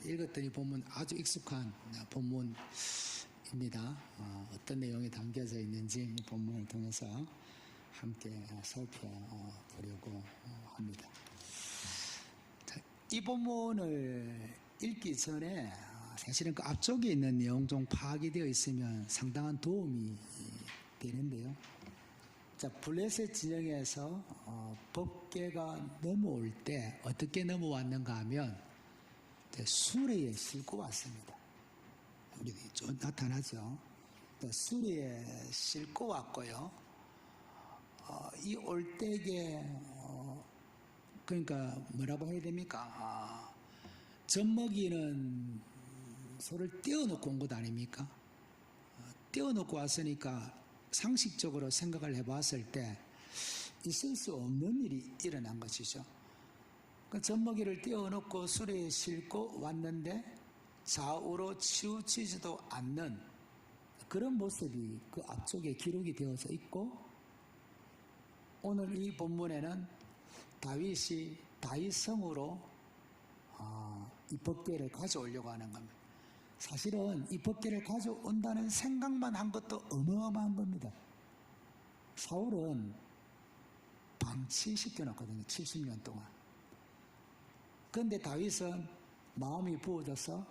읽었더니 본문 아주 익숙한 본문입니다. 어떤 내용이 담겨져 있는지 이 본문을 통해서 함께 살펴보려고 합니다. 이 본문을 읽기 전에 사실은 그 앞쪽에 있는 내용 좀 파악이 되어 있으면 상당한 도움이 되는데요. 자, 블레셋 진영에서 법궤가 넘어올 때 어떻게 넘어왔는가 하면 수레에 싣고 왔습니다. 우리 좀 나타나죠. 수레에 싣고 왔고요. 이 올때에 그러니까 뭐라고 해야 됩니까? 젖먹이는 소를 떼어놓고 온 것 아닙니까? 떼어놓고 왔으니까 상식적으로 생각을 해봤을 때 있을 수 없는 일이 일어난 것이죠. 그 젖먹이를 떼어놓고 수레에 싣고 왔는데 좌우로 치우치지도 않는 그런 모습이 그 앞쪽에 기록이 되어서 있고, 오늘 이 본문에는 다윗이 다윗성으로 이 법궤를 가져오려고 하는 겁니다. 사실은 이 법궤를 가져온다는 생각만 한 것도 어마어마한 겁니다. 사울은 방치시켜놨거든요. 70년 동안. 그런데 다윗은 마음이 부어져서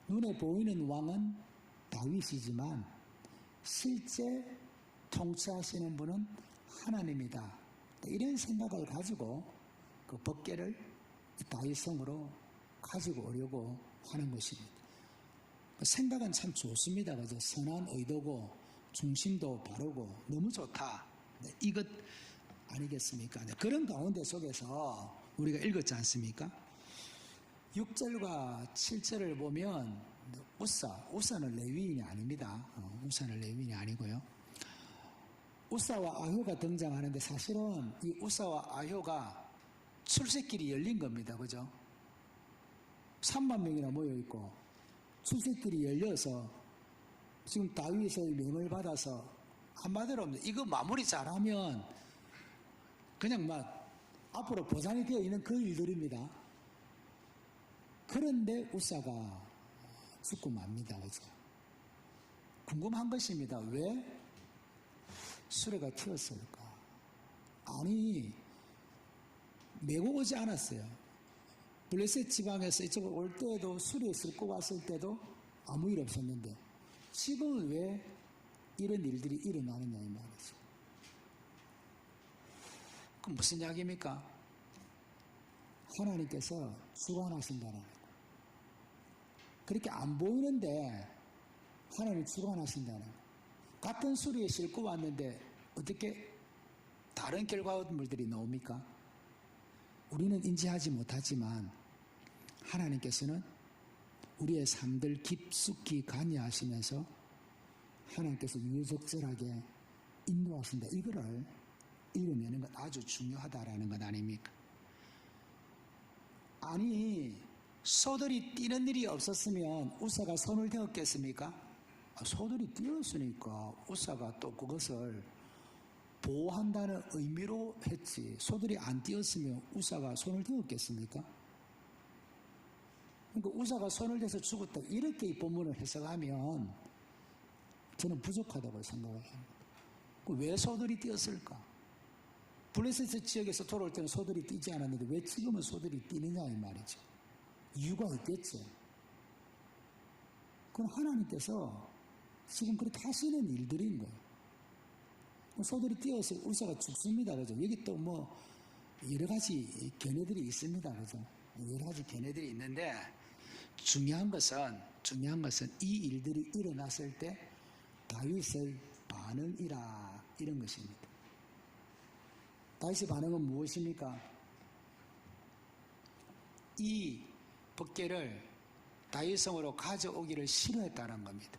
눈에 보이는 왕은 다윗이지만 실제 통치하시는 분은 하나님이다. 이런 생각을 가지고 그 법궤를 다윗성으로 가지고 오려고 하는 것입니다. 생각은 참 좋습니다. 그죠? 선한 의도고 중심도 바르고 너무 좋다. 이것 아니겠습니까? 그런 가운데 속에서 우리가 읽었지 않습니까? 6절과 7절을 보면 우사는 레위인이 아닙니다. 우사는 레위인이 아니고요. 우사와 아효가 등장하는데 사실은 이 우사와 아효가 출세길이 열린 겁니다. 그죠? 3만 명이나 모여있고 출세길이 열려서 지금 다윗의 명을 받아서 한마디로 이거 마무리 잘하면 그냥 막 앞으로 보장이 되어 있는 그 일들입니다. 그런데 우사가 죽고 맙니다. 그죠? 궁금한 것입니다. 왜 수레가 튀었을까? 아니, 메고 오지 않았어요. 블레셋 지방에서 이쪽으로 올 때에도 수레에 싣고 왔을 때도 아무 일 없었는데 지금은 왜 이런 일들이 일어나느냐 이 말이죠. 그럼 무슨 이야기입니까? 하나님께서 주관하신다는 거예요. 그렇게 안 보이는데 하나님이 주관하신다는 거예요. 같은 수레에 싣고 왔는데 어떻게 다른 결과물들이 나옵니까? 우리는 인지하지 못하지만 하나님께서는 우리의 삶들 깊숙이 관여하시면서 하나님께서 유적절하게 인도하신다. 이거를 읽어내는 건 아주 중요하다라는 것 아닙니까? 아니, 소들이 뛰는 일이 없었으면 우사가 손을 대었겠습니까? 소들이 뛰었으니까 우사가 또 그것을 보호한다는 의미로 했지, 소들이 안 뛰었으면 우사가 손을 대었겠습니까? 그러니까 우사가 손을 대서 죽었다 이렇게 이 본문을 해석하면 저는 부족하다고 생각을 합니다. 왜 소들이 뛰었을까? 블레셋 지역에서 돌아올 때는 소들이 뛰지 않았는데 왜 지금은 소들이 뛰느냐 이 말이죠. 이유가 있겠죠. 그건 하나님께서 지금 그렇게 하시는 일들인 거예요. 소들이 뛰어서 우사가 죽습니다. 그죠? 여기 또 뭐 여러 가지 견해들이 있습니다. 그죠? 여러 가지 견해들이 있는데 중요한 것은 이 일들이 일어났을 때 다윗의 반응이라 이런 것입니다. 다윗의 반응은 무엇입니까? 이 법궤를 다윗성으로 가져오기를 싫어했다는 겁니다.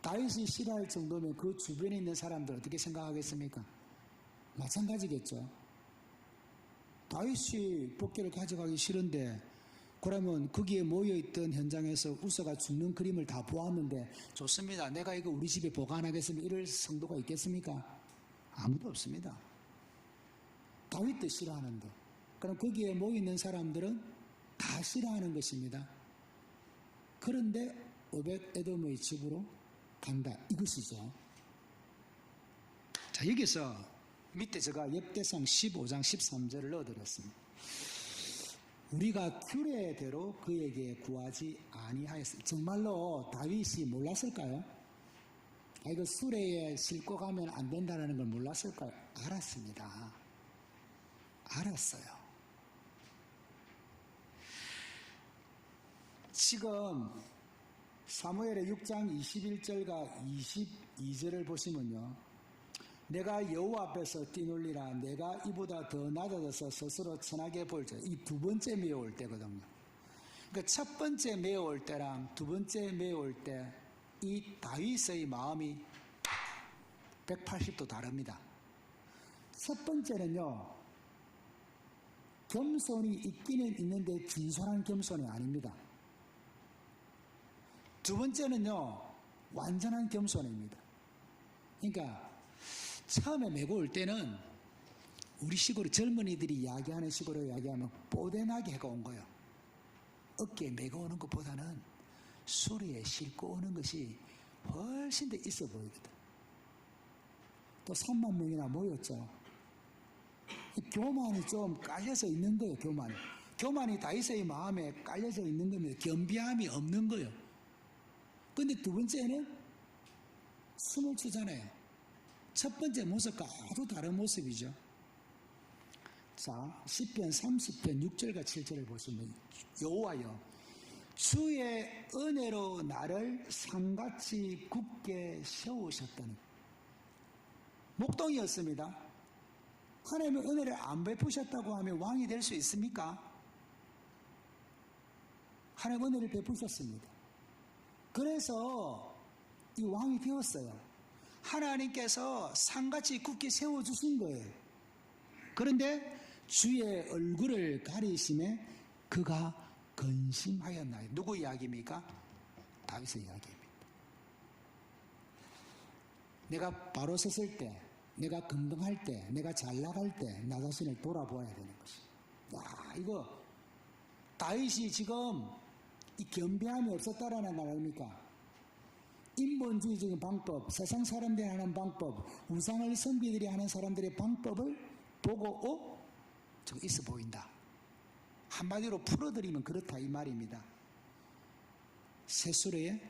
다윗이 싫어할 정도면 그 주변에 있는 사람들 어떻게 생각하겠습니까? 마찬가지겠죠. 다윗이 법궤를 가져가기 싫은데 그러면 거기에 모여있던 현장에서 우사가 죽는 그림을 다 보았는데 좋습니다. 내가 이거 우리 집에 보관하겠습니다. 이럴 성도가 있겠습니까? 아무도 없습니다. 다윗도 싫어하는데 그럼 거기에 모여있는 사람들은 다 싫어하는 것입니다. 그런데 오벳 에돔의 집으로 간다. 이것이죠. 자, 여기서 밑에 제가 역대상 15장 13절을 넣어드렸습니다. 우리가 규례대로 그에게 구하지 아니하였습니다. 정말로 다윗이 몰랐을까요? 이거 수레에 싣고 가면 안 된다는 걸 몰랐을까요? 알았습니다. 알았어요. 지금 사무엘의 6장 21절과 22절을 보시면요. 내가 여호와 앞에서 뛰놀리라. 내가 이보다 더 낮아져서 스스로 천하게 볼지. 이 두 번째 메어올 때거든요. 그러니까 첫 번째 메어올 때랑 두 번째 메어올 때 이 다윗의 마음이 180도 다릅니다. 첫 번째는요. 겸손이 있기는 있는데 진솔한 겸손이 아닙니다. 두 번째는요. 완전한 겸손입니다. 그러니까 처음에 메고 올 때는 우리 식으로 젊은이들이 이야기하는 식으로 이야기하면 뽀대나게 해가 온 거예요. 어깨에 메고 오는 것보다는 수리에 싣고 오는 것이 훨씬 더 있어 보이거든. 또 3만 명이나 모였죠. 교만이 좀 깔려져 있는 거예요. 교만이 다윗의 마음에 깔려져 있는 겁니다. 겸비함이 없는 거예요. 근데 두 번째는 숨을 추잖아요. 첫 번째 모습과 아주 다른 모습이죠. 자, 시편 30편 6절과 7절을 보시면 여호와여 주의 은혜로 나를 산같이 굳게 세우셨다는 목동이었습니다. 하나님의 은혜를 안 베푸셨다고 하면 왕이 될 수 있습니까? 하나님의 은혜를 베푸셨습니다. 그래서 이 왕이 되었어요. 하나님께서 산같이 굳게 세워주신 거예요. 그런데 주의 얼굴을 가리심에 그가 근심하였나요? 누구 이야기입니까? 다윗의 이야기입니다. 내가 바로 섰을 때, 내가 건강할 때, 내가 잘 나갈 때 나 자신을 돌아보아야 되는 것입니다. 이거 다윗이 지금 이 겸비함이 없었다라는 말 아닙니까? 인본주의적인 방법, 세상 사람들이 하는 방법, 우상을 선비들이 하는 사람들의 방법을 보고 저거 있어 보인다. 한마디로 풀어드리면 그렇다 이 말입니다. 새 수레에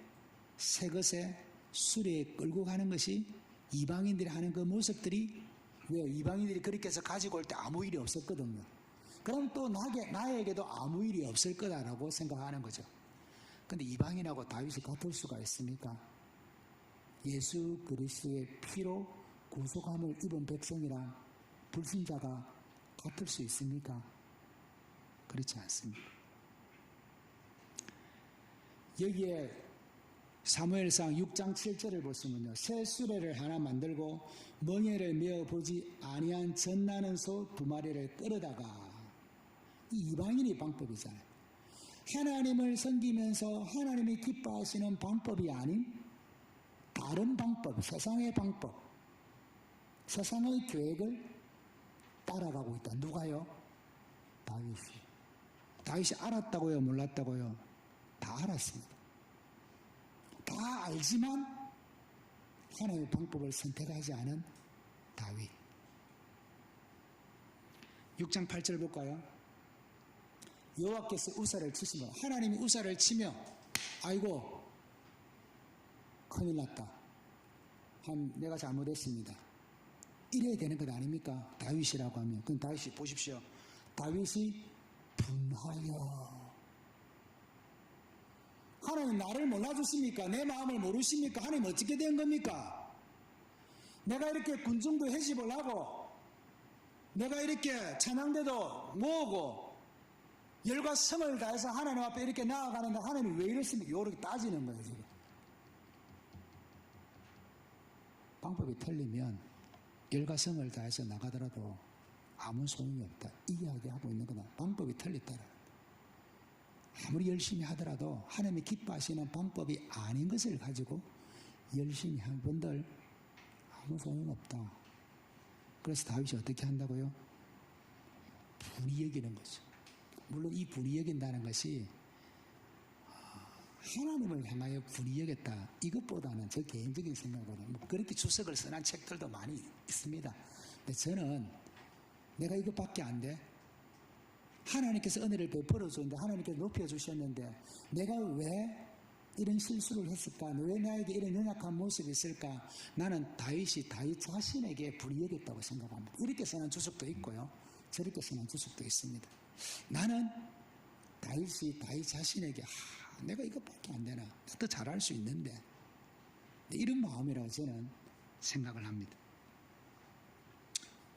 새 것에 수레에 끌고 가는 것이 이방인들이 하는 그 모습들이 왜 이방인들이 그렇게 해서 가지고 올 때 아무 일이 없었거든요. 그럼 또 나에게도 아무 일이 없을 거다라고 생각하는 거죠. 근데 이방인하고 다윗이 같을 수가 있습니까? 예수 그리스도의 피로 구속함을 입은 백성이랑 불신자가 같을 수 있습니까? 그렇지 않습니다. 여기에 사무엘상 6장 7절을 보시면요. 새 수레를 하나 만들고 멍에를 메어보지 아니한 젖나는 소 2마리를 끌어다가 이 이방인의 방법이잖아요. 하나님을 섬기면서 하나님이 기뻐하시는 방법이 아닌 다른 방법, 세상의 방법, 세상의 계획을 따라가고 있다. 누가요? 다윗이 알았다고요? 몰랐다고요? 다 알았습니다. 다 알지만 하나님의 방법을 선택하지 않은 다윗. 6장 8절 볼까요? 여호와께서 우사를 치시며 하나님이 우사를 치며 아이고 큰일 났다. 내가 잘못했습니다. 이래야 되는 것 아닙니까? 다윗이라고 하면. 그럼 다윗이 보십시오. 다윗이 분하여 하나님 나를 몰라주십니까? 내 마음을 모르십니까? 하나님 어떻게 된 겁니까? 내가 이렇게 군중도 회집을 하고 내가 이렇게 찬양대도 모으고 열과 성을 다해서 하나님 앞에 이렇게 나아가는데 하나님이 왜 이랬습니까? 이렇게 따지는 거예요 지금. 방법이 틀리면 열과 성을 다해서 나가더라도 아무 소용이 없다. 이 이야기하고 있는 거다. 방법이 틀렸다. 아무리 열심히 하더라도 하나님이 기뻐하시는 방법이 아닌 것을 가지고 열심히 한 분들 아무 소용없다. 그래서 다윗이 어떻게 한다고요? 분이 여기는 거죠. 물론 이 불이 여긴다는 것이 하나님을 향하여 불이 여겼다. 이것보다는 저 개인적인 생각으로 뭐 그렇게 주석을 써난 책들도 많이 있습니다. 근데 저는 내가 이것밖에 안 돼? 하나님께서 은혜를 베풀어 주는데 하나님께서 높여 주셨는데 내가 왜 이런 실수를 했을까? 왜 나에게 이런 연약한 모습이 있을까? 나는 다윗 자신에게 불이 여겼다고 생각합니다. 이렇게 써난 주석도 있고요. 저렇게 써난 주석도 있습니다. 나는 다윗 자신에게 내가 이것밖에 안 되나? 더 잘할 수 있는데 이런 마음이라고 저는 생각을 합니다.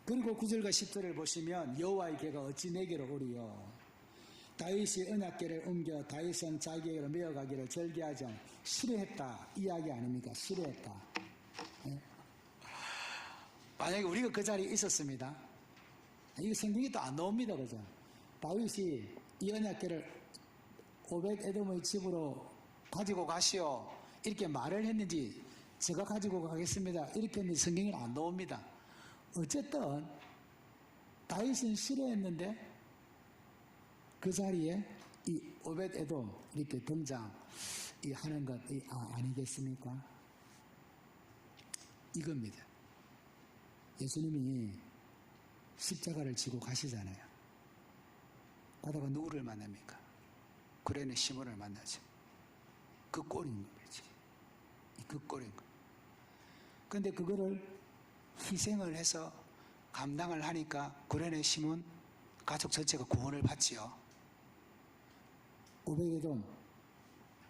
그리고 9절과 10절을 보시면 여호와의 궤가 어찌 내게로 오리요 다윗이 언약궤를 옮겨 다윗은 자기에게로 메어가기를 절개하지 않아 싫어했다 이야기 아닙니까? 싫어했다. 네? 만약에 우리가 그 자리에 있었습니다. 이거 성경이 또 안 나옵니다. 그죠? 다윗이 이 언약궤를 오벳에돔의 집으로 가지고 가시오 이렇게 말을 했는지 제가 가지고 가겠습니다 이렇게 했는지 성경이 안 나옵니다. 어쨌든 다윗은 싫어했는데 그 자리에 이 오벳에돔 이렇게 등장하는 것 아니겠습니까? 이겁니다. 예수님이 십자가를 지고 가시잖아요. 가다가 누구를 만납니까? 구레네 시몬을 만나죠. 그 꼴인 거지. 그 꼴인 거. 그런데 그거를 희생을 해서 감당을 하니까 구레네 시몬 가족 전체가 구원을 받지요. 오벳에돔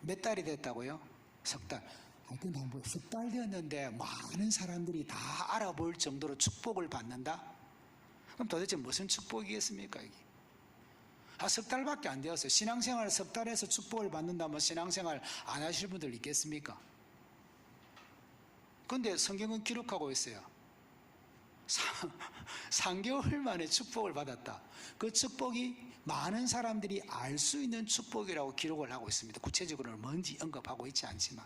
몇 달이 됐다고요? 석 달. 하여튼 석 달 되었는데 많은 사람들이 다 알아볼 정도로 축복을 받는다? 그럼 도대체 무슨 축복이겠습니까? 이게? 석 달밖에 안 되었어요. 신앙생활 석 달에서 축복을 받는다면 신앙생활 안 하실 분들 있겠습니까? 그런데 성경은 기록하고 있어요. 3개월 만에 축복을 받았다. 그 축복이 많은 사람들이 알 수 있는 축복이라고 기록을 하고 있습니다. 구체적으로는 뭔지 언급하고 있지 않지만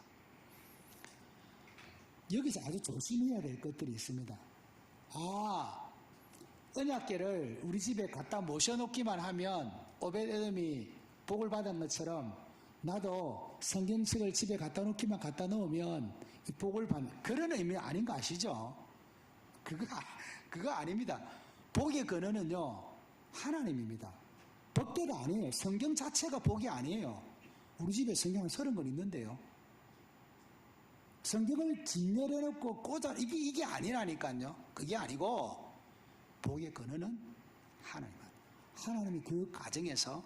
여기서 아주 조심해야 될 것들이 있습니다. 언약궤를 우리 집에 갖다 모셔놓기만 하면 오벳에돔이 복을 받은 것처럼 나도 성경책을 집에 갖다 놓으면 이 복을 받는 그런 의미 아닌 거 아시죠? 그거 아닙니다. 복의 근원은요 하나님입니다. 법대가 아니에요. 성경 자체가 복이 아니에요. 우리 집에 성경은 30권 있는데요. 성경을 진열해놓고 꽂아 이게 아니라니까요. 그게 아니고 복의 근원은 하나님입니다. 하나님이 그 가정에서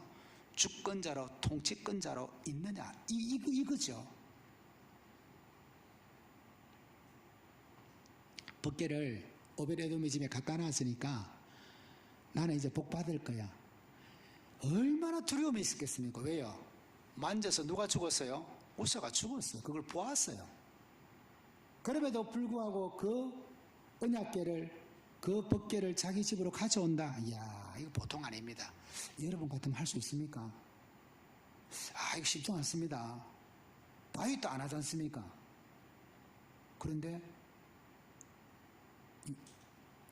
주권자로 통치권자로 있느냐 이거죠. 법궤를 오벳에돔의 집에 갖다 놨으니까 나는 이제 복 받을 거야. 얼마나 두려움이 있었겠습니까? 왜요? 만져서 누가 죽었어요? 우사가 죽었어요. 그걸 보았어요. 그럼에도 불구하고 그 언약궤를 그 법궤를 자기 집으로 가져온다. 이야, 이거 보통 아닙니다. 여러분 같으면 할 수 있습니까? 이거 쉽지 않습니다. 다윗도 안 하지 않습니까? 그런데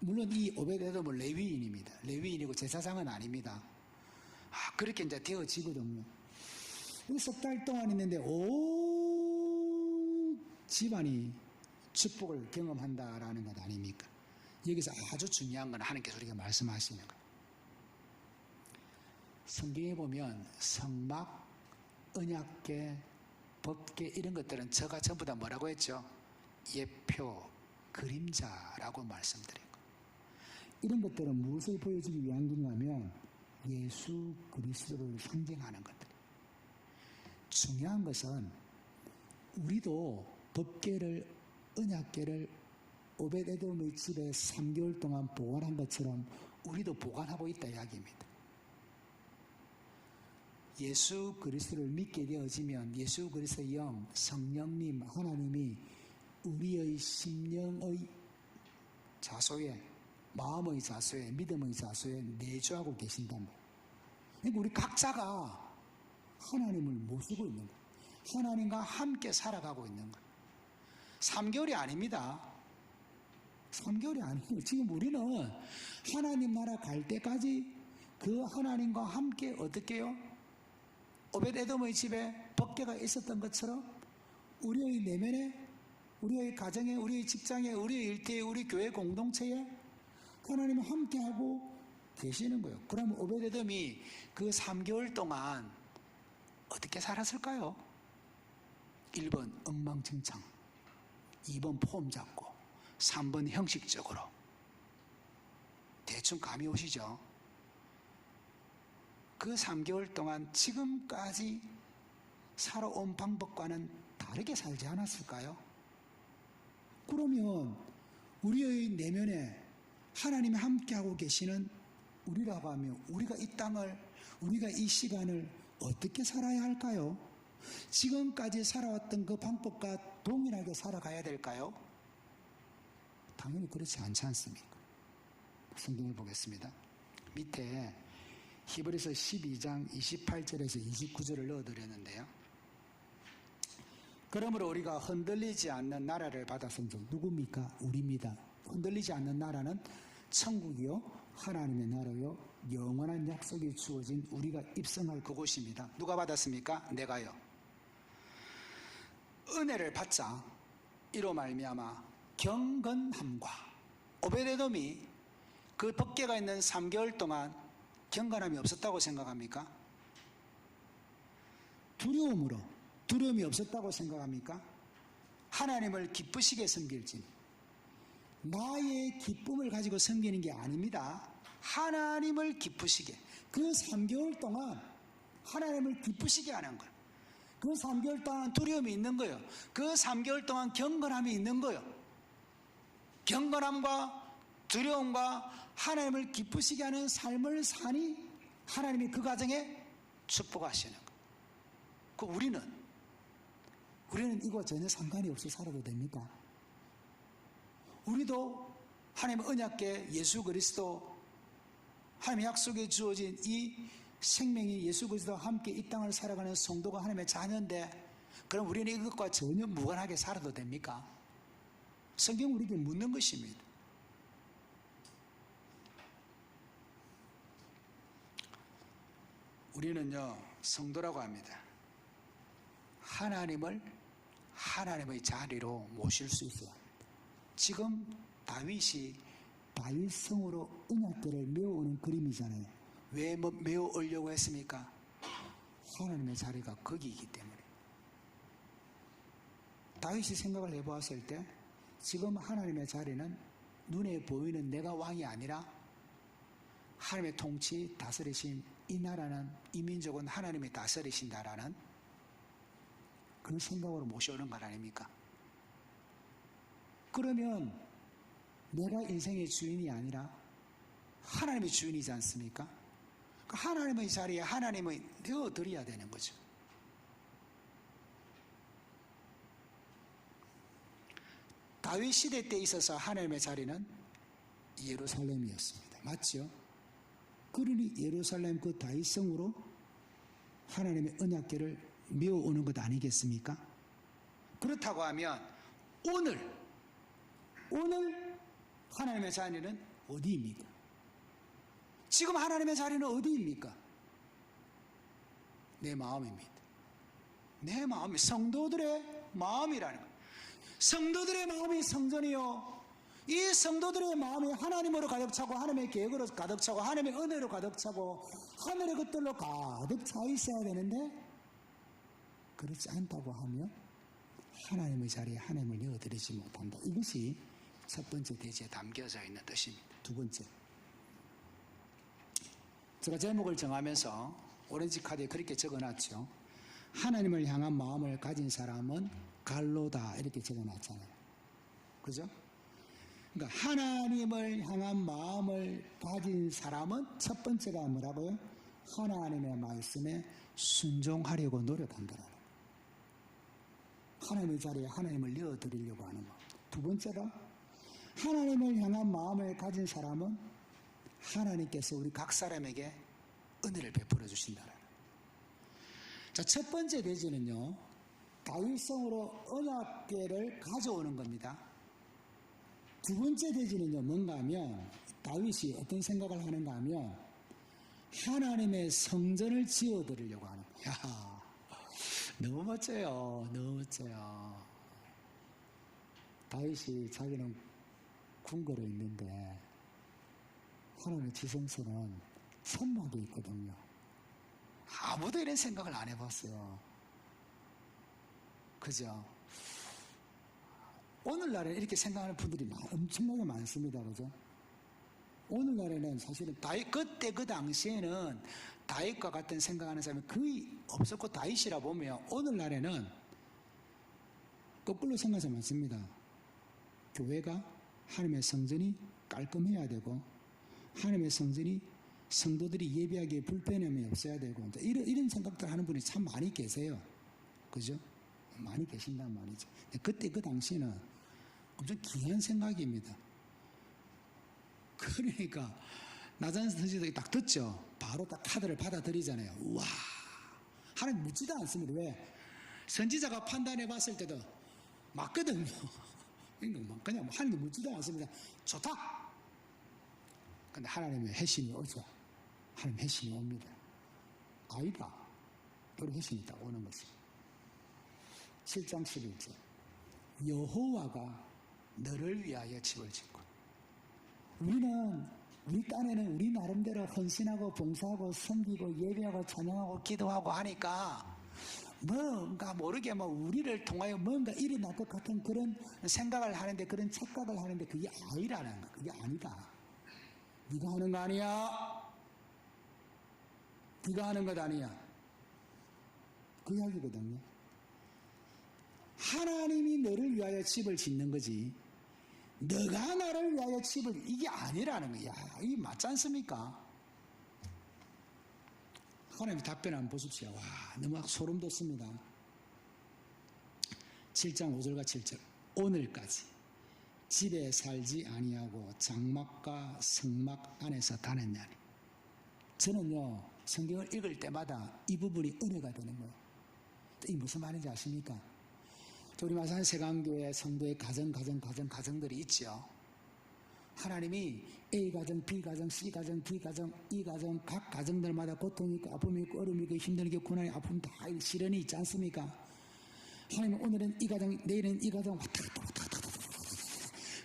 물론 이 오벳에돔은 레위인입니다. 레위인이고 제사장은 아닙니다. 그렇게 이제 되어지거든요. 석 달 동안 있는데 온 집안이 축복을 경험한다라는 것 아닙니까? 여기서 아주 중요한 건 하나님께서 우리가 말씀하시는 거예요. 성경에 보면 성막, 언약궤, 법궤 이런 것들은 저가 전부 다 뭐라고 했죠? 예표, 그림자라고 말씀드린 거예요. 이런 것들은 무엇을 보여주기 위한 건가면 예수 그리스도를 상징하는 것들. 중요한 것은 우리도 법궤를 언약궤를 오벳에돔의 집에 3개월 동안 보관한 것처럼 우리도 보관하고 있다 이야기입니다. 예수 그리스도를 믿게 되어지면 예수 그리스도의 영, 성령님, 하나님이 우리의 심령의 자소에, 마음의 자소에, 믿음의 자소에 내주하고 계신답니다. 그러니까 우리 각자가 하나님을 모시고 있는 거예요. 하나님과 함께 살아가고 있는 거예요. 3개월이 아닙니다. 3개월이 아니에요. 지금 우리는 하나님 나라 갈 때까지 그 하나님과 함께 어떻게 해요? 오벳에돔의 집에 법궤가 있었던 것처럼 우리의 내면에, 우리의 가정에, 우리의 직장에, 우리의 일터에, 우리 교회 공동체에 하나님이 함께하고 계시는 거예요. 그럼 오벳에돔이 그 3개월 동안 어떻게 살았을까요? 1번 엉망진창, 2번 폼 잡고, 3번 형식적으로. 대충 감이 오시죠? 그 3개월 동안 지금까지 살아온 방법과는 다르게 살지 않았을까요? 그러면 우리의 내면에 하나님이 함께하고 계시는 우리라고 하면 우리가 이 땅을, 우리가 이 시간을 어떻게 살아야 할까요? 지금까지 살아왔던 그 방법과 동일하게 살아가야 될까요? 당연히 그렇지 않지 않습니까? 성경을 보겠습니다. 밑에 히브리서 12장 28절에서 29절을 넣어드렸는데요. 그러므로 우리가 흔들리지 않는 나라를 받았습니다. 누굽니까? 우리입니다. 흔들리지 않는 나라는 천국이요, 하나님의 나라요, 영원한 약속이 주어진 우리가 입성할 그곳입니다. 누가 받았습니까? 내가요. 은혜를 받자 이로 말미암아 경건함과, 오벳에돔이 그 법궤가 있는 3개월 동안 경건함이 없었다고 생각합니까? 두려움이 없었다고 생각합니까? 하나님을 기쁘시게 섬길지, 나의 기쁨을 가지고 섬기는 게 아닙니다. 하나님을 기쁘시게, 그 3개월 동안 하나님을 기쁘시게 하는 거예요. 그 3개월 동안 두려움이 있는 거예요. 그 3개월 동안 경건함이 있는 거예요. 경건함과 두려움과 하나님을 기쁘시게 하는 삶을 사니 하나님이 그 가정에 축복하시는 거예요. 그 우리는 이거 전혀 상관이 없이 살아도 됩니다. 우리도 하나님의 언약궤 예수 그리스도, 하나님의 약속에 주어진 이 생명이 예수 그리스도와 함께 이 땅을 살아가는 성도가 하나님의 자녀인데, 그럼 우리는 이것과 전혀 무관하게 살아도 됩니까? 성경 우리에게 묻는 것입니다. 우리는요, 성도라고 합니다. 하나님의 자리로 모실 수 있어요. 지금 다윗이 다윗성으로 언약궤를 메워오는 그림이잖아요. 왜 메워오려고 했습니까? 하나님의 자리가 거기이기 때문에. 다윗이 생각을 해보았을 때 지금 하나님의 자리는 눈에 보이는 내가 왕이 아니라 하나님의 통치, 다스리신 이 나라는, 이 민족은 하나님이 다스리신다라는 그 생각으로 모셔오는 것 아닙니까? 그러면 내가 인생의 주인이 아니라 하나님의 주인이지 않습니까? 하나님의 자리에 하나님을 넣어드려야 되는 거죠. 다윗 시대 때 있어서 하나님의 자리는 예루살렘이었습니다. 맞죠? 그러니 예루살렘 그 다윗성으로 하나님의 언약궤를 메워오는 것 아니겠습니까? 그렇다고 하면 오늘 하나님의 자리는 어디입니까? 지금 하나님의 자리는 어디입니까? 내 마음입니다. 내 마음이, 성도들의 마음이라는 거예요. 성도들의 마음이 성전이요, 이 성도들의 마음이 하나님으로 가득 차고, 하나님의 계획으로 가득 차고, 하나님의 은혜로 가득 차고, 하늘의 것들로 가득 차 있어야 되는데, 그렇지 않다고 하면 하나님의 자리에 하나님을 넣어드리지 못한다. 이것이 첫 번째 대지에 담겨져 있는 뜻입니다. 두 번째, 제가 제목을 정하면서 오렌지 카드에 그렇게 적어놨죠. 하나님을 향한 마음을 가진 사람은 갈로다, 이렇게 적어놨잖아요. 그죠? 그러니까 하나님을 향한 마음을 가진 사람은 첫 번째가 뭐라고요? 하나님의 말씀에 순종하려고 노력한다라는 거예요. 하나님의 자리에 하나님을 넣어드리려고 하는 것. 두 번째가 하나님을 향한 마음을 가진 사람은 하나님께서 우리 각 사람에게 은혜를 베풀어 주신다라는 거예요. 자, 첫 번째 대지는요, 다윗성으로 언약궤를 가져오는 겁니다. 두 번째 대지는요, 뭔가 하면 다윗이 어떤 생각을 하는가 하면 하나님의 성전을 지어드리려고 하는 거야. 야, 너무 멋져요. 너무 멋져요. 다윗이 자기는 궁궐에 있는데 하나님의 지성소는 천막에 있거든요. 아무도 이런 생각을 안 해봤어요. 그죠? 오늘날에 이렇게 생각하는 분들이 엄청나게 많습니다. 그죠? 오늘날에는 사실은 그때 그 당시에는 다윗과 같은 생각하는 사람이 거의 없었고, 다윗이라 보면 오늘날에는 거꾸로 생각하지 않습니다. 교회가 하나님의 성전이 깔끔해야 되고, 하나님의 성전이 성도들이 예배하기에 불편함이 없어야 되고, 이런 생각들 하는 분이 참 많이 계세요. 그죠? 많이 계신단 말이죠. 그때 그 당시에는 엄청 귀한 생각입니다. 그러니까 나잔 선지자가 딱 듣죠. 바로 딱 카드를 받아들이잖아요. 우와, 하나님 묻지도 않습니다. 왜? 선지자가 판단해 봤을 때도 맞거든요. 그냥 하나님 묻지도 않습니다. 좋다. 근데 하나님의 회심이 오죠. 하나님 회심이 옵니다. 아이가 우리 회심이 딱 오는 것입니다. 7장 11절 여호와가 너를 위하여 집을 짓고, 우리 딴에는 우리 나름대로 헌신하고 봉사하고 섬기고 예배하고 찬양하고 기도하고 하니까 뭔가 모르게 우리를 통하여 뭔가 일어날 것 같은 그런 생각을 하는데, 그런 착각을 하는데, 그게 아니라는 거야. 그게 아니다. 네가 하는 거 아니야. 네가 하는 것 아니야. 그 이야기거든요. 하나님이 너를 위하여 집을 짓는 거지, 너가 나를 위하여 집을, 이게 아니라는 거야. 이게 맞지 않습니까? 하나님의 답변 한번 보십시오. 와, 너무 소름 돋습니다. 7장 5절과 7절 오늘까지 집에 살지 아니하고 장막과 성막 안에서 다녔냐니. 저는요, 성경을 읽을 때마다 이 부분이 은혜가 되는 거예요. 이게 무슨 말인지 아십니까? 우리 마산 세강교회 성도의 가정들이 있죠. 하나님이 A 가정, B 가정, C 가정, D 가정, E 가정, 각 가정들마다 고통이 있고 아픔이 있고 어려움이 있고 힘든 게 고난이 아픔 다 시련이 있지 않습니까? 하나님은 오늘은 이 가정, 내일은 이 가정 왔다 갔다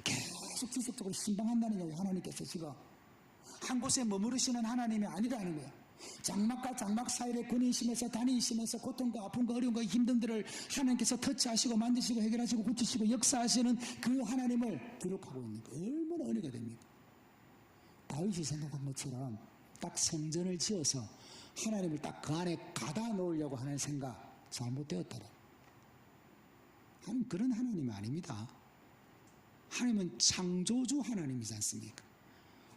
계속 지속적으로 신방한다는 거예요. 하나님께서 지금 한 곳에 머무르시는 하나님이 아니라는 거예요. 장막과 장막 사이를 거니시면서 다니시면서 고통과 아픔과 어려움과 힘듦들을 하나님께서 터치하시고 만드시고 해결하시고 고치시고 역사하시는 그 하나님을 기록하고 있는 거 얼마나 은혜가 됩니까? 다윗이 생각한 것처럼 딱 성전을 지어서 하나님을 딱 그 안에 가다 놓으려고 하는 생각 잘못되었더라. 하나님 그런 하나님이 아닙니다. 하나님은 창조주 하나님이지 않습니까?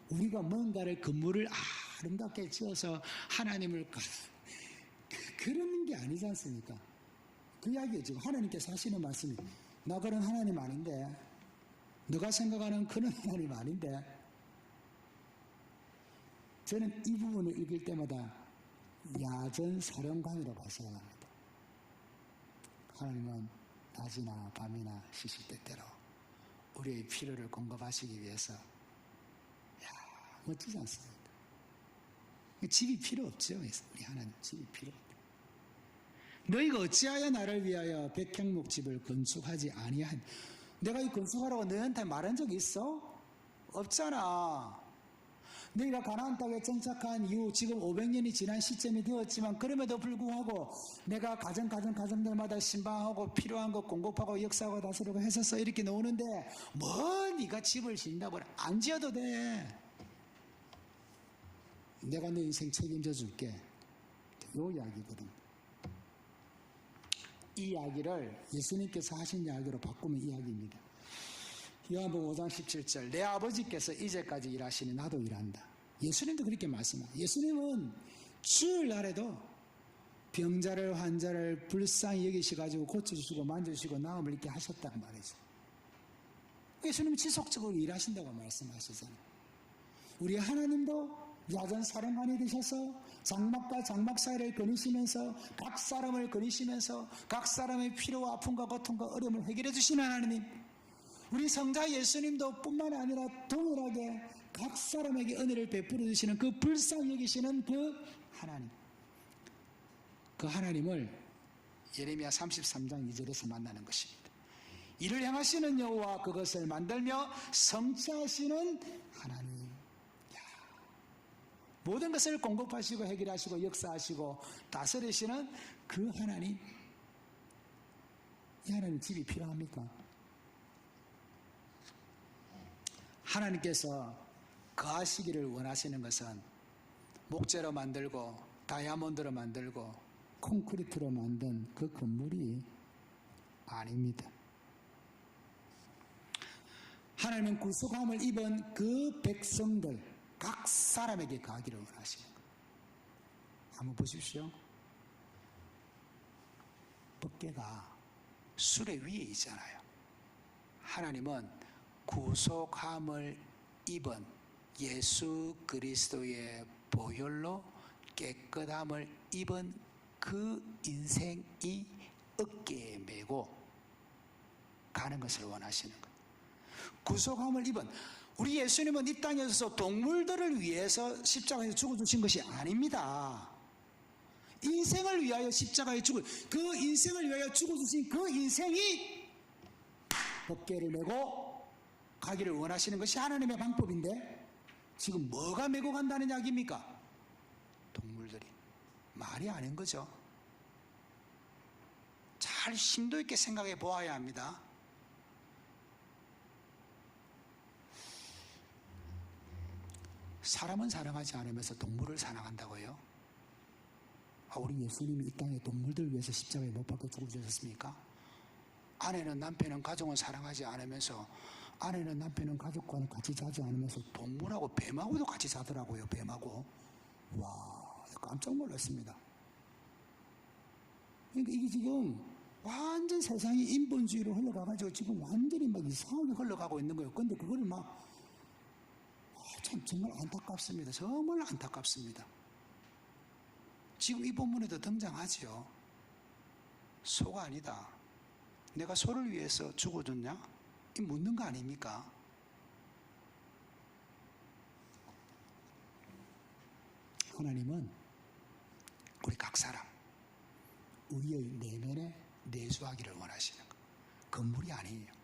우리가 뭔가를 건물을 아름답게 지어서 하나님을 그런 게 아니지 않습니까? 그 이야기에 지금 하나님께서 하시는 말씀이, 나 그런 하나님 아닌데, 너가 생각하는 그런 하나님 아닌데. 저는 이 부분을 읽을 때마다 야전 사령관이라고 봤어야 합니다. 하나님은 낮이나 밤이나 시시때때로 우리의 필요를 공급하시기 위해서, 멋지지 않습니까? 집이 필요 없죠. 우리 하나님 집이 필요 없죠. 너희가 어찌하여 나를 위하여 백향목 집을 건축하지 아니한, 내가 이 건축하라고 너희한테 말한 적이 있어? 없잖아. 너희가 가나안 땅에 정착한 이후 지금 500년이 지난 시점이 되었지만, 그럼에도 불구하고 내가 가정들마다 신방하고 필요한 것 공급하고 역사하고 다스리고 했었어 이렇게 나오는데, 뭐 네가 집을 짓는다고 안 지어도 돼. 내가 내 인생 책임져 줄게. 요 이야기거든. 이 이야기를 예수님께서 하신 이야기로 바꾸면 이야기입니다. 요한복음 5장 17절 내 아버지께서 이제까지 일하시니 나도 일한다. 예수님도 그렇게 말씀합니다. 예수님은 주일날에도 병자를 환자를 불쌍히 여기셔가지고 고쳐주시고 만져주시고 나음을 이렇게 하셨단 말이죠. 예수님은 지속적으로 일하신다고 말씀하시잖아요. 우리 하나님도 야전 사령관이 되셔서 장막과 장막 사이를 거니시면서 각 사람을 거니시면서 각 사람의 필요와 아픔과 고통과 어려움을 해결해 주시는 하나님, 우리 성자 예수님도 뿐만 아니라 동일하게 각 사람에게 은혜를 베풀어 주시는 그 불쌍히 여기시는 그 하나님, 그 하나님을 예레미야 33장 2절에서 만나는 것입니다. 이를 행하시는 여호와 그것을 만들며 성취하시는 하나님. 모든 것을 공급하시고 해결하시고 역사하시고 다스리시는 그 하나님. 이 하나님 집이 필요합니까? 하나님께서 거하시기를 원하시는 것은 목재로 만들고 다이아몬드로 만들고 콘크리트로 만든 그 건물이 아닙니다. 하나님은 구속함을 입은 그 백성들 각 사람에게 가기를 원하시는 거예요. 한번 보십시오. 법궤가 수레 위에 있잖아요. 하나님은 구속함을 입은 예수 그리스도의 보혈로 깨끗함을 입은 그 인생이 어깨에 메고 가는 것을 원하시는 거예요. 구속함을 입은 우리 예수님은 이 땅에서 동물들을 위해서 십자가에서 죽어주신 것이 아닙니다. 인생을 위하여 십자가에 그 인생을 위하여 죽어주신 그 인생이 법궤를 메고 가기를 원하시는 것이 하나님의 방법인데 지금 뭐가 메고 간다는 이야기입니까? 동물들이. 말이 아닌 거죠. 잘 심도 있게 생각해 보아야 합니다. 사람은 사랑하지 않으면서 동물을 사랑한다고요? 우리 예수님이 이 땅에 동물들 위해서 십자가에 못 박혀 죽으셨습니까? 아내는 남편은 가족은 사랑하지 않으면서 아내는 남편은 가족과는 같이 자지 않으면서 동물하고 뱀하고도 같이 자더라고요. 뱀하고. 와, 깜짝 놀랐습니다. 그러니까 이게 지금 완전 세상이 인본주의로 흘러가가지고 지금 완전히 막 이상하게 흘러가고 있는 거예요. 근데 그거를 막 참 정말 안타깝습니다. 정말 안타깝습니다. 지금 이 본문에도 등장하지요. 소가 아니다. 내가 소를 위해서 죽어줬냐? 이 묻는 거 아닙니까? 하나님은 우리 각 사람 우리의 내면에 내주하기를 원하시는 거. 건물이 아니에요.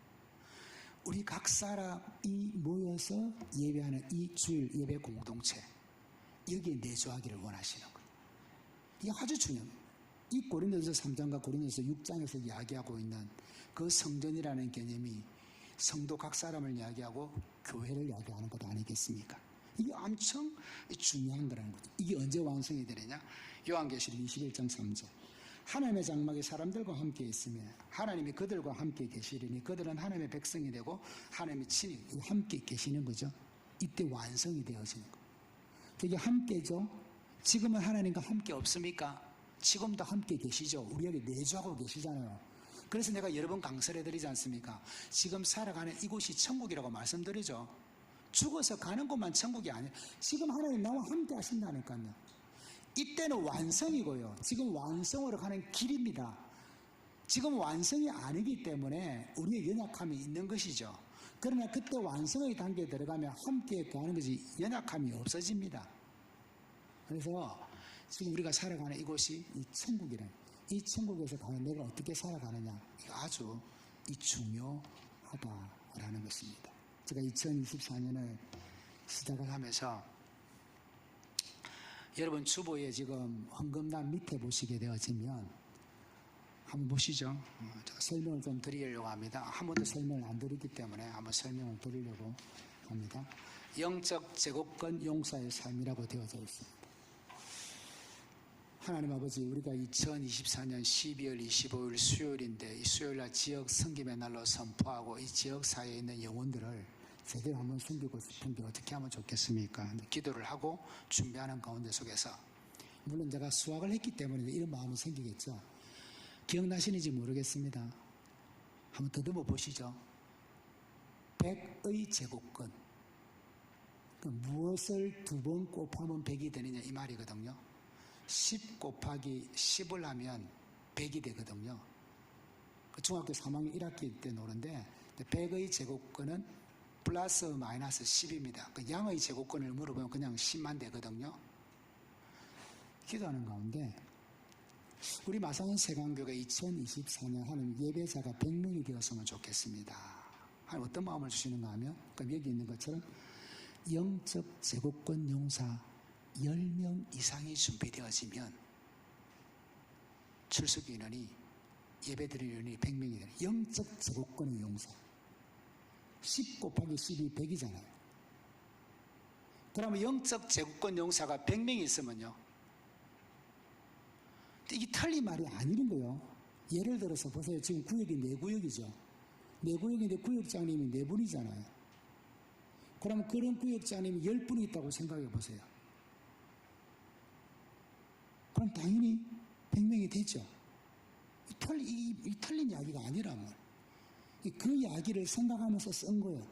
우리 각 사람이 모여서 예배하는 이 주일 예배 공동체 여기에 내주하기를 원하시는 거예요. 이게 아주 중요해요. 이 고린도서 3장과 고린도서 6장에서 이야기하고 있는 그 성전이라는 개념이 성도 각 사람을 이야기하고 교회를 이야기하는 것 아니겠습니까? 이게 엄청 중요한 거라는 거죠. 이게 언제 완성이 되느냐? 요한계시록 21장 3절. 하나님의 장막에 사람들과 함께 있으며 하나님이 그들과 함께 계시리니 그들은 하나님의 백성이 되고 하나님의 친히 함께 계시는 거죠. 이때 완성이 되어지는 거예요. 이게 함께죠. 지금은 하나님과 함께 없습니까? 지금도 함께 계시죠. 우리에게 내주하고 계시잖아요. 그래서 내가 여러 번 강설해 드리지 않습니까? 지금 살아가는 이곳이 천국이라고 말씀드리죠. 죽어서 가는 곳만 천국이 아니에요. 지금 하나님 나와 함께 하신다니까요. 이때는 완성이고요. 지금 완성으로 가는 길입니다. 지금 완성이 아니기 때문에 우리의 연약함이 있는 것이죠. 그러나 그때 완성의 단계에 들어가면 함께 가는 것이 연약함이 없어집니다. 그래서 지금 우리가 살아가는 이곳이 이 천국이라는, 이 천국에서 가는 내가 어떻게 살아가느냐, 이거 아주 중요하다라는 것입니다. 제가 2024년을 시작을 하면서 여러분 주보에 지금 헌금단 밑에 보시게 되어지면 한번 보시죠. 제가 설명을 좀 드리려고 합니다. 한 번도 설명을 안 드리기 때문에 한번 설명을 드리려고 합니다. 영적 제국권 용사의 삶이라고 되어져 있습니다. 하나님 아버지, 우리가 2024년 12월 25일 수요일인데 이 수요일날 지역 섬김의 날로 선포하고 이 지역 사회에 있는 영혼들을 제대로 한번 섬기고 싶은데 어떻게 하면 좋겠습니까? 기도를 하고 준비하는 가운데 속에서 물론 제가 수학을 했기 때문에 이런 마음이 생기겠죠. 기억나시는지 모르겠습니다. 한번 더듬어 보시죠. 100의 제곱권. 무엇을 두 번 곱하면 100이 되느냐 이 말이거든요. 10 곱하기 10을 하면 100이 되거든요. 중학교 3학년 1학기 때 노는데 100의 제곱권은 플러스 마이너스 10입니다. 그 양의 제곱권을 물어보면 그냥 10만 되거든요. 기도하는 가운데 우리 마상은 세강교가 2024년 하나님 예배자가 100명이 되었으면 좋겠습니다. 하나님 어떤 마음을 주시는가 하면 여기 있는 것처럼 영적 제곱권 용사 10명 이상이 준비되어지면 출석 인원이 예배드리는 인원이 100명이 되는 영적 제곱권의 용사 10 곱하기 10이 100이잖아요. 그러면 영적 제곱권 용사가 100명이 있으면요. 이게 틀린 말이 아니는 거예요. 예를 들어서 보세요. 지금 구역이 4구역이죠. 4구역인데 구역장님이 4분이잖아요. 그럼 그런 구역장님이 10분이 있다고 생각해 보세요. 그럼 당연히 100명이 되죠. 이 틀린 이야기가 아니라면 그 이야기를 생각하면서 쓴 거예요.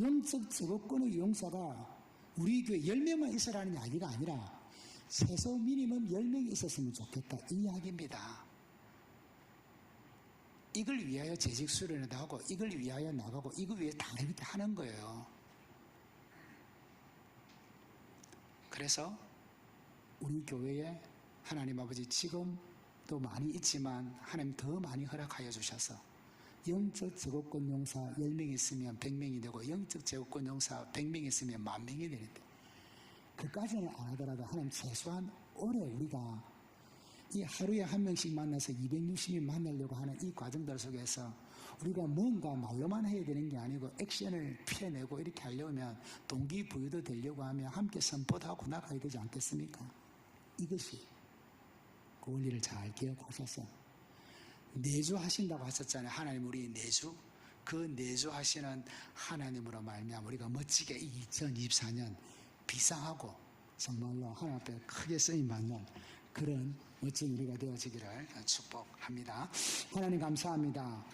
영적 제곱권의 용사가 우리 교회 10명만 있으라는 이야기가 아니라 최소 미니멈 10명이 있었으면 좋겠다 이 이야기입니다. 이걸 위하여 재직 수련회도 하고 이걸 위하여 나가고 이걸 위해 다 이렇게 하는 거예요. 그래서 우리 교회에 하나님 아버지 지금도 많이 있지만 하나님 더 많이 허락하여 주셔서 영적 제곱권 용사 10명 있으면 100명이 되고 영적 제곱권 용사 100명 있으면 10,000명이 되는데 그까지는 안 하더라도 하나님 최소한 올해 우리가 이 하루에 한 명씩 만나서 260인 만나려고 하는 이 과정들 속에서 우리가 뭔가 말로만 해야 되는 게 아니고 액션을 피해내고 이렇게 하려면 동기부여도 되려고 하면 함께 선포도 하고 나가야 되지 않겠습니까? 이것이 그 원리를 잘 기억하셔서 내주하신다고 하셨잖아요. 하나님 우리 내주 그 내주하시는 하나님으로 말미암아 우리가 멋지게 2024년 비상하고 정말로 하나님 앞에 크게 쓰임받는 그런 멋진 우리가 되어지기를 축복합니다. 하나님 감사합니다.